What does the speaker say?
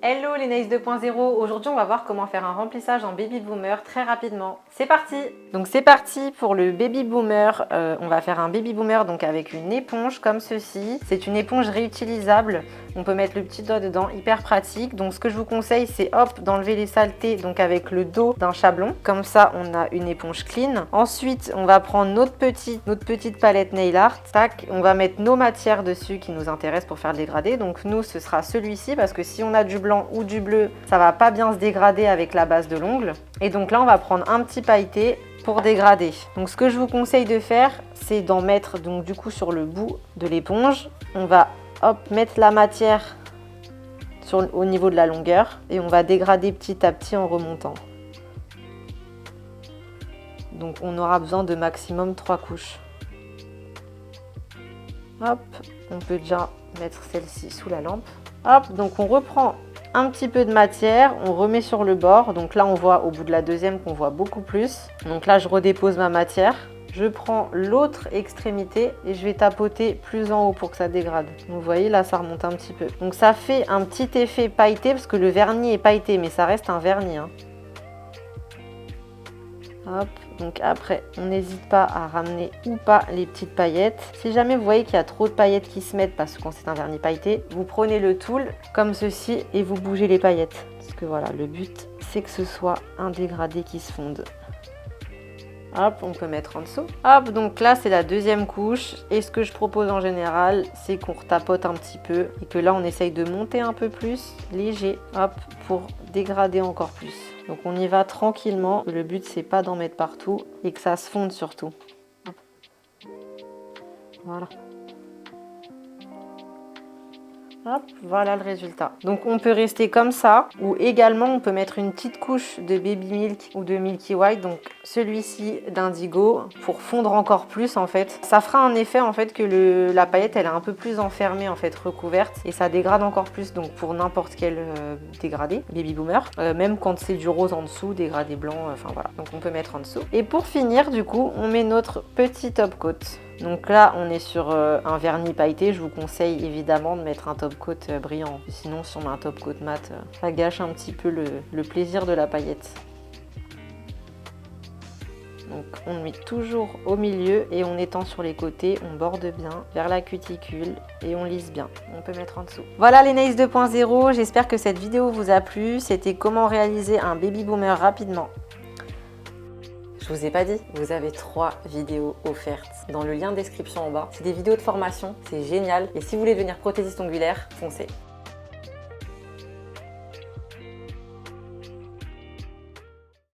Hello les Naïs 2.0, aujourd'hui on va voir comment faire un remplissage en baby boomer très rapidement. C'est parti! Donc c'est parti pour le baby boomer, on va faire un baby boomer donc avec une éponge comme ceci. C'est une éponge réutilisable, on peut mettre le petit doigt dedans, hyper pratique. Donc ce que je vous conseille c'est hop d'enlever les saletés donc avec le dos d'un chablon. Comme ça on a une éponge clean. Ensuite on va prendre notre petite palette nail art. Tac, on va mettre nos matières dessus qui nous intéressent pour faire le dégradé. Donc nous ce sera celui-ci parce que si on a du blanc ou du bleu, ça va pas bien se dégrader avec la base de l'ongle. Et donc là on va prendre un petit pailleté pour dégrader. Donc ce que je vous conseille de faire, c'est d'en mettre donc du coup sur le bout de l'éponge. On va hop mettre la matière au niveau de la longueur et on va dégrader petit à petit en remontant. Donc on aura besoin de maximum 3 couches. Hop, on peut déjà mettre celle-ci sous la lampe. Hop, donc on reprend un petit peu de matière, on remet sur le bord. Donc là on voit au bout de la deuxième qu'on voit beaucoup plus. Donc là je redépose ma matière. Je prends l'autre extrémité et je vais tapoter plus en haut pour que ça dégrade. Donc vous voyez là ça remonte un petit peu. Donc ça fait un petit effet pailleté parce que le vernis est pailleté mais ça reste un vernis. Hop, donc après, on n'hésite pas à ramener ou pas les petites paillettes. Si jamais vous voyez qu'il y a trop de paillettes qui se mettent parce que quand c'est un vernis pailleté, vous prenez le tool comme ceci et vous bougez les paillettes. Parce que voilà, le but, c'est que ce soit un dégradé qui se fonde. Hop, on peut mettre en dessous. Hop, donc là, c'est la deuxième couche. Et ce que je propose en général, c'est qu'on retapote un petit peu. Et que là, on essaye de monter un peu plus, léger, hop, pour dégrader encore plus. Donc on y va tranquillement. Le but, c'est pas d'en mettre partout et que ça se fonde surtout. Voilà. Hop, voilà le résultat. Donc on peut rester comme ça ou également on peut mettre une petite couche de Baby Milk ou de Milky White, donc celui-ci d'indigo pour fondre encore plus en fait. Ça fera un effet en fait que la paillette elle est un peu plus enfermée en fait, recouverte et ça dégrade encore plus donc pour n'importe quel dégradé, Baby Boomer. Même quand c'est du rose en dessous, dégradé blanc, enfin voilà. Donc on peut mettre en dessous. Et pour finir du coup on met notre petit top coat. Donc là, on est sur un vernis pailleté. Je vous conseille évidemment de mettre un top coat brillant. Sinon, si on met un top coat mat, ça gâche un petit peu le plaisir de la paillette. Donc on le met toujours au milieu et on étend sur les côtés, on borde bien vers la cuticule et on lisse bien. On peut mettre en dessous. Voilà les Naïs 2.0, j'espère que cette vidéo vous a plu. C'était comment réaliser un baby boomer rapidement. Je vous ai pas dit, vous avez 3 vidéos offertes dans le lien de description en bas. C'est des vidéos de formation, c'est génial. Et si vous voulez devenir prothésiste ongulaire, foncez.